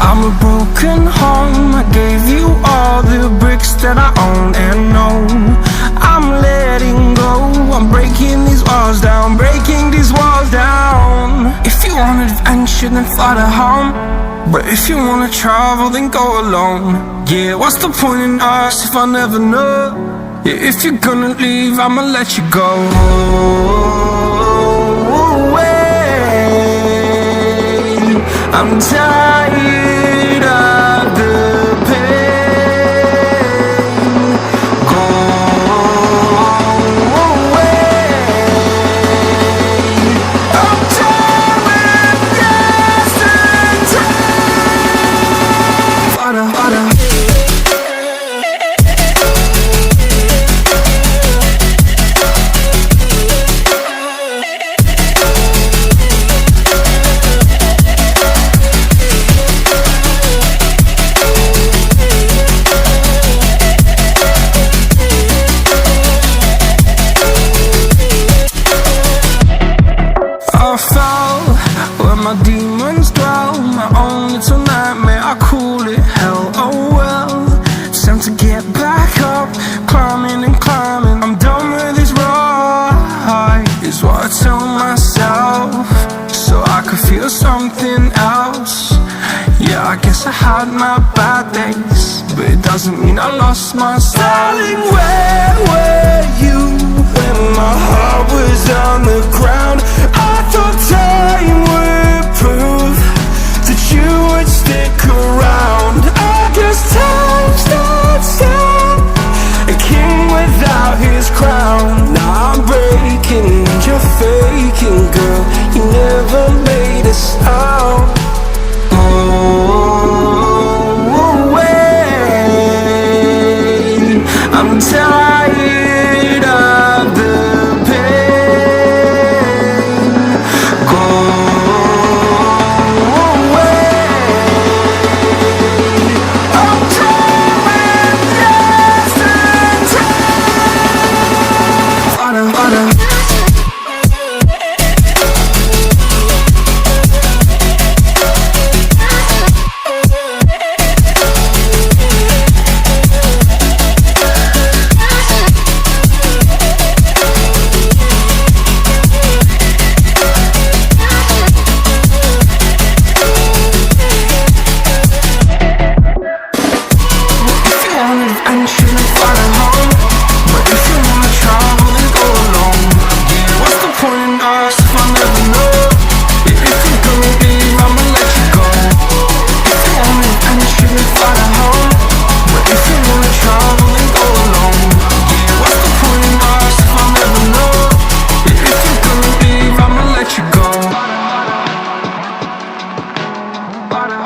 I'm a broken home. I gave you all the bricks that I own and know. I'm letting go. I'm breaking these walls down, breaking these walls down. If you want adventure, then fly to home. But if you wanna travel, then go alone. Yeah, what's the point in us if I never know? Yeah, if you're gonna leave, I'ma let you go. I'm tired of the pain. Go away. I'm done with yesterday. Father, father. My demons dwell, my own little nightmare, I call it hell, oh well. It's time to get back up, climbing and climbing. I'm done with this ride, is what I tell myself, so I could feel something else. Yeah, I guess I had my bad days, but it doesn't mean I lost my style. Darling, where were you when my heart was on the ground? I thought time would prove that you would stick around. I guess time stands still, a king without his crown. Now I'm breaking and you're faking, girl. You never made a sound. Oh, wait, I'm tired of the pain. Go away. I'm done with yesterday. Father, father. Bye.